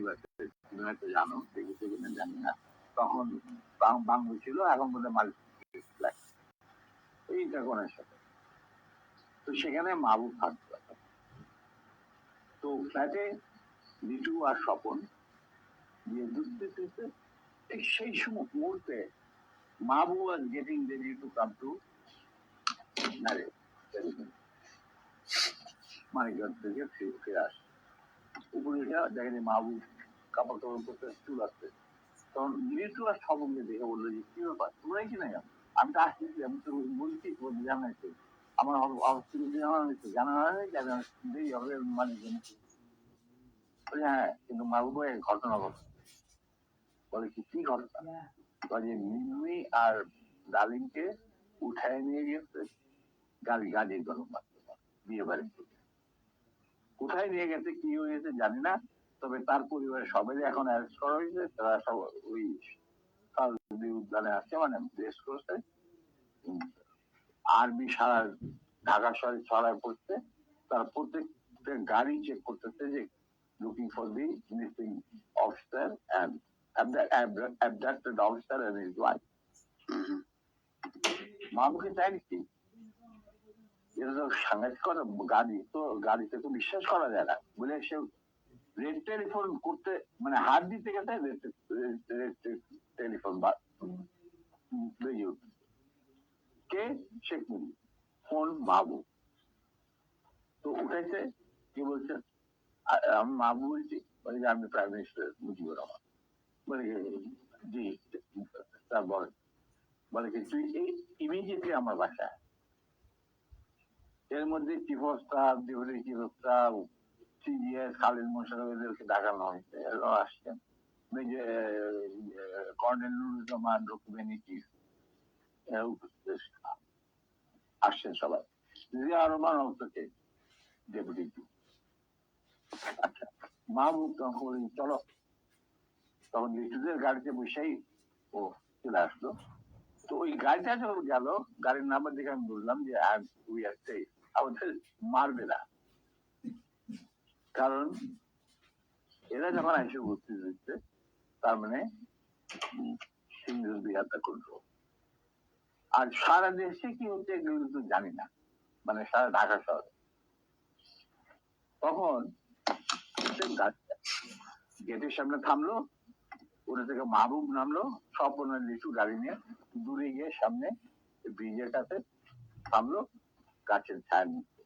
University, তুমি হয়তো জানো, দেখেছো কিনা জানি না। তখন বাংলো ছিল, এখন বোধহয় মাল্টিপ্লেক্স, এইটা কোনের সাথে। তো সেখানে মাহবুব থাকতো। তো ফ্ল্যাটে লিটু আর স্বপন দিয়ে দুধতে সেই সময় মুহূর্তে মাহবুব was getting ready to come to marriage. Manikganj থেকে ফিরে আসে, উপরে দেখেনি মাহবুব কাপড় টাপড় করতে চুল আসছে। তখন লিটু আর স্বপনকে দেখে বললো যে কি ব্যাপার, তোমরাই কি না? আমি তো আসতেছি, আমি তো বলছি জানাইছি, আমার জানা দেরি হবে মানিকগঞ্জ। হ্যাঁ, কিন্তু মাহবুব ঘটনা ঘটে। বলে কি ঘটনা? বলে মিমি আর ডালিমকে উঠায় নিয়ে গেছে গাড়ির গরম বিয়ে বাড়ি। কোথায় নিয়ে গেছে, কি হয়েছে জানি না, তবে তার পরিবারের সবাই এখন অ্যারেস্ট করা হয়েছে। তারা সব ওই উদ্যানে আসছে, মানে প্রেস করছে। আর্মি সারা ঢাকা শহরে ছড়ায় পড়ছে। তার প্রত্যেকটা গাড়ি চেক করতেছে যে looking for the missing officer and abducted officer and his wife. মাহবুবকে চাই কি? এটা তো সাংঘাতিক কথা। গাড়িতে তো বিশ্বাস করা যায় না বলে সে রেড টেলিফোন করতে, মানে হাত দিতে গেছে রেড টেলিফোন বেজে উঠছে। কে? শেখ মুজিব। ফোন মাহবুব। তো উঠেছে, কি বলছে? আমি মাহবুব বলছি, বলে যে আমি প্রাইম মিনিস্টার মুজিবুর রহমান। বলে জি, তার বলে কি তুই ইমিডিয়েটলি আমার বাসায়। এর মধ্যে chief of staff, deputy chief of staff, CGS, Khalid মোশাররফকে ডাকানো হয়েছে, এরাও আসছেন। কর্নেল নুরুজ্জামান, রকিবানী চিফ, আসছেন সবাই। জিয়া রহমান অবস্থা ডেপুটি চিফ। আচ্ছা, মাহবুব তখন চলো, তখন লিটুদের গাড়িতে বসেই ও চলে আসলো। তো ওই গাড়িটা যখন গেল, গাড়ির নাম্বার দেখে আমি বললাম যে আমাদের মারবে না, কারণ এরা যখন এসে উপস্থিত হচ্ছে তার মানে আর সারা দেশে কি হচ্ছে এগুলো কিন্তু জানি না, মানে সারা ঢাকা শহরে। তখন গেটের সামনে থামলো, ওটা থেকে মাহবুব নামলো, স্বপন লিচু গাড়ি নিয়ে দূরে গিয়ে সামনে ব্রিজের কাছে থামলো, গাছের ছায়া নিচ্ছে।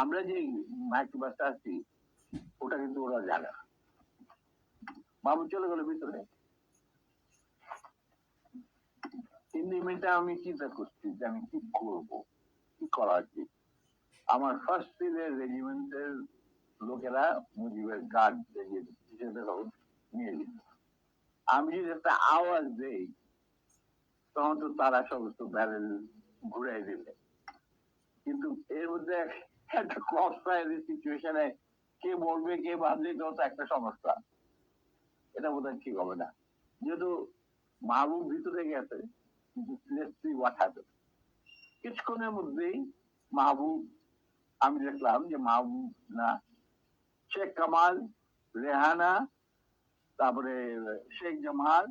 আমরা যে মাইক্রোবাসটা আছি ওটা কিন্তু ওরা জানে না। মাহবুব চলে গেল ভিতরে। কিন্তু আমি চিন্তা করছি যে আমি কি করবো, কি করা উচিত। আমার ফার্স্ট ফিল্ডের রেজিমেন্টের লোকেরা মুজিবের গার্ড হিসেবে নিয়ে যেত। আমি যদি একটা আওয়াজ দেই তখন তো তারা সমস্ত ব্যারেল ঘুরাই দিবে। কিন্তু এর মধ্যে একটা ক্রস ফায়ার সিচুয়েশনে কে বলবে কে বাঁধবে, তো একটা সমস্যা। এটা বোধ হয় ঠিক হবে না। যেহেতু মাহবুব ভিতরে গেছে, কিছুক্ষণের মধ্যেই মাহবুব, আমি দেখলাম যে মাহবুব না, শেখ কামাল, রেহানা, তারপরে শেখ জামাল,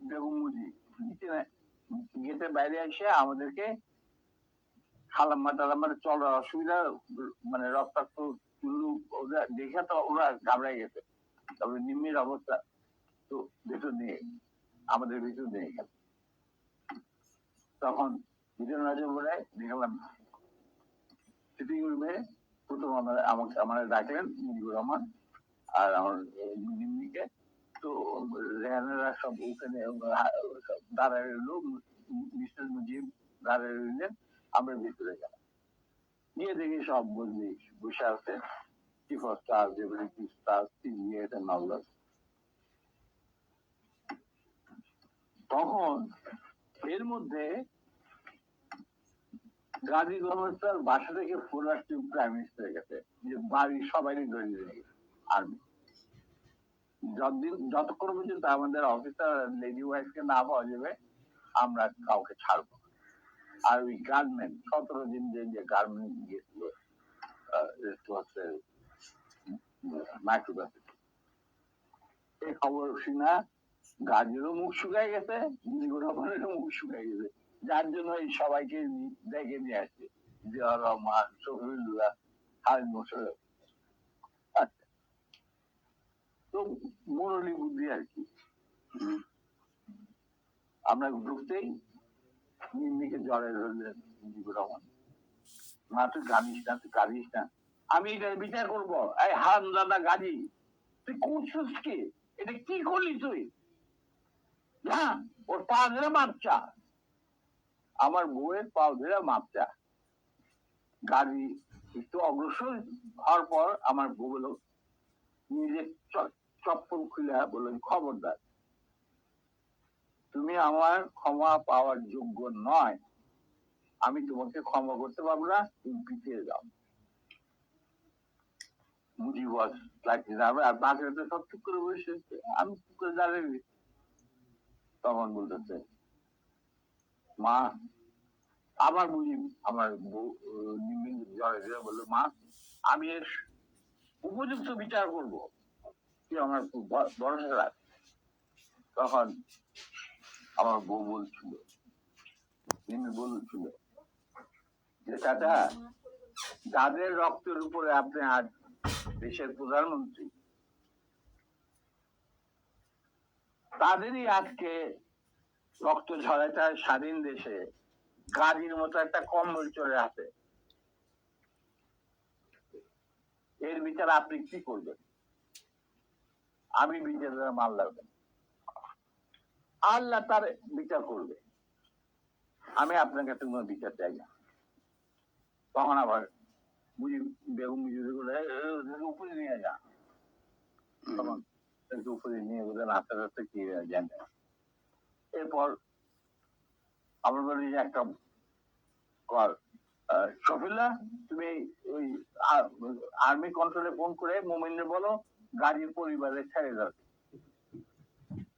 বেগম মুজিব গেটের বাইরে এসে আমাদেরকে খালাম্মা টালাম্মার চলার অসুবিধা, মানে রক্তাক্ত চুল্লু দেখে তো ওরা ঘাবড়াই গেছে। তারপরে নিম্নের অবস্থা, তো ভেতর নিয়ে আমাদের ভিতর নিয়ে গেল। তখন ভিতর নজর বলে দেখলাম সিটিং রুমে প্রথম আমার ডাকলেন মুজিবুর রহমান আর আমার নিম্নিকে। তো রেহানারা সব ওখানে দাঁড়ায় রইল, মিস্টার মুজিব দাঁড়ায় রইলেন। আমরা ভিতরে গেলাম, গিয়ে দেখি সব বদলি বসে আছে, chief of staff, deputy chief staff, CGS and all that. তখন এর মধ্যে গাজী গভর্নর বাসা থেকে ফোন আসছে প্রাইম মিনিস্টারের কাছে যে বাড়ির সবাই ধরে নিয়ে আর্মি। যতক্ষণ পর্যন্ত আমাদের অফিসার লেডি ওয়াইফকে না পাওয়া যাবে আমরা কাউকে ছাড়বো। আর ওই গার্মেন্ট 17 দিন যে গার্মেন্ট গিয়েছিল মাইক্রোবাসে, খবর শুনা গাজীরও মুখ শুকায় গেছে, মুজিবুর রহমানেরও মুখ শুকায় গেছে, যার জন্য এই সবাইকে ডেকে নিয়ে আসছে, জিয়াউর রহমান, শফিউল্লাহ, খালিদ মোশাররফ। আচ্ছা, তো মুরলী বুদ্ধি আর কি। আমরা ঢুকতেই নির্মিকে জ্বরে ধরলেন মুজিবুর রহমান, না তুই কাঁদিস না, তুই কাঁদিস না, আমি এটার বিচার করবো। এই হারামজাদা গাজী, তুই করছিস কি? এটা কি করলি তুই? হ্যাঁ, ওর পা ধরে মাপচা, আমার বউয়ের পা ধরে মাপচা। গাড়ি একটু অগ্রসর হওয়ার পর আমার বউ বলল, নিজের চপ্পল খুলে বললেন, খবরদার, তুমি আমার ক্ষমা পাওয়ার যোগ্য নয়, আমি তোমাকে ক্ষমা করতে পারবো না, তুমি পিছিয়ে যাও। মুজিব আর বাকিরা সব চুপ করে বসে, আমি চুপ করে দাঁড়িয়ে। তখন বলতেছে, মা, আবার মুজিব আমার জ্বরে ধরে বললো, মা, আমি এর উপযুক্ত বিচার করব, তুই আমার খুব ভরসা রাখ। তখন আমার বউ বলছিল, যে চাচা, যাদের রক্তের উপরে আপনি আজ দেশের প্রধানমন্ত্রী, তাদেরই আজকে রক্ত ঝরাটা স্বাধীন দেশে গাড়ির মতো একটা কম্বল চলে আসে, এর বিচার আপনি কি করবেন? আমি বিচারের মাল লাগবে, আল্লাহ তার বিচার করবে, আমি আপনার কাছে কোনো বিচার চাই না। তখন আবার বেগম উপরে নিয়ে যা, তখন উপরে নিয়ে বললেন, আস্তে আস্তে কি জানে। এরপর আমরা বলি যে একটা কল, শফিল্লাহ, তুমি ওই আর্মি কন্ট্রোলে ফোন করে মোমিনরে বলো গাড়ির পরিবারে ছেড়ে যাও।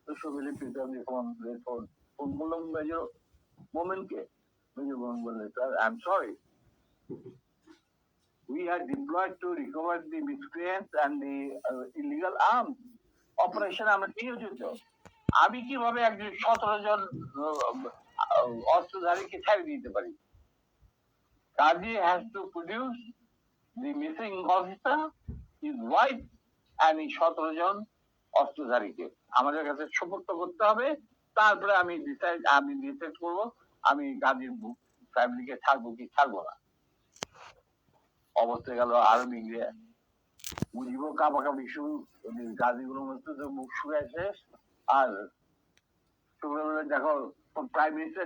তো শফিলের পিতাকে ফোন করলাম মেজর মোমেনকে। মেজর মোমেন বললেন, sir, I am sorry, we are deployed to recover the miscreants and the illegal arms operation. আমরা নিয়োজিত। আমি কিভাবে একজন 17 জন অস্ত্রধারীকে ছেড়ে দিতে পারি? Kazi has to produce the missing officer, his wife, and 17 জন অস্ত্রধারীকে আমাদের কাছে সুপর্দ করতে হবে। তারপরে আমি ডিসাইড করবো আমি গাজীর ফ্যামিলিকে ছাড়বো কি ছাড়বো না। অবস্থা গেল আরো বিগড়ে, বুঝিব কাপাকাপি শুরু, গাজীগুলোর মধ্যে তো মুখ শুয়ে শেষ। আর দেখো, prime minister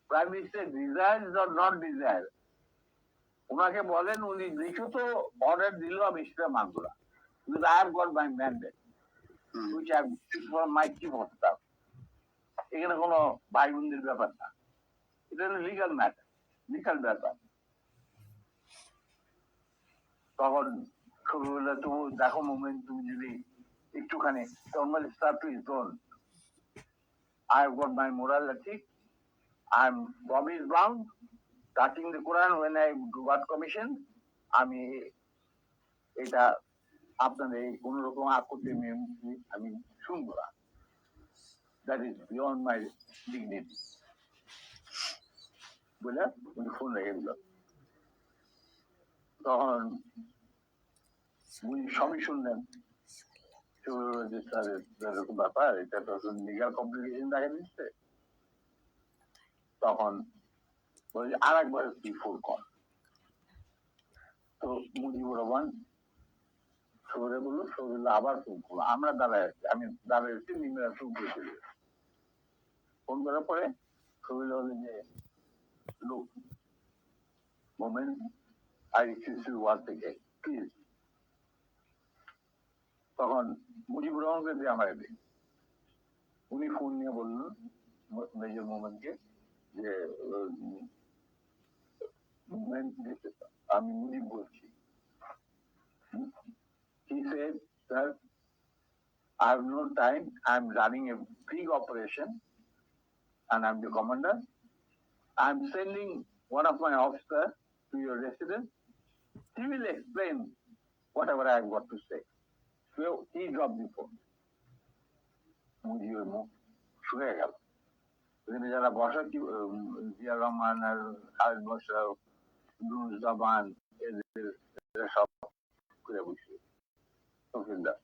prime minister desire or not desire, ওনাকে বলেন উনি লিখিত অর্ডার দিল, আমি সেটা মানব না, because I have got my mandate which I have for my chief of staff. এখানে কোনো ভাই বোনদের ব্যাপার না, এটা হলো লিগাল ম্যাটার, লিগাল ব্যাপার। তখন ছবিগুলো তো দেখো মোমেন্ট, তুমি যদি একটুখানি normal stuff to is don't, I have got my moral ethic, I am promise bound, starting the Quran when I got commission, আমি এটা আপনাদের কোন রকম আপত্তি আমি শুনবো না, that is beyond my dignity বলে উনি ফোন রেখে দিল। তখন উনি সবই শুনলেন, এরকম ব্যাপার, এটা তো লিগাল কমপ্লিকেশন দেখা দিচ্ছে। তখন বলে আর একবার তুই ফোন কর। তো মুজিবুর রহমান সৌরে বললো, সৌরুল্লাহ আবার ফোন করলো, আমরা দাঁড়ায় আছি, আমি দাঁড়ায় আছি, নিমেরা ফোন করেছিল। ফোন করার পরে সৌরুল্লাহ বললেন যে, লোক moment, I request you once again please. তখন মুজিবুর রহমানকে দিয়ে আমার দিন, উনি ফোন নিয়ে বললেন মেজর মোমেন্টকে যে, আমি মুজিব বলছি। He said, sir, I have no time, I am running a big operation and I am the commander. I am sending one of my officers to your residence. He will explain whatever I have got to say. So he he dropped the phone. মুজিবের মুখ শুয়ে গেল। এখানে যারা বসা কি জিয়া রহমান আর খালেদ মোশাররফ, নুরুজ্জামান, এরা সব করে বসে তহসিলদার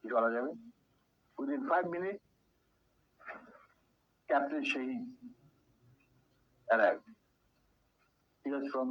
কি করা যাবে? Within 5 minutes, Captain Shahid arrived. He was from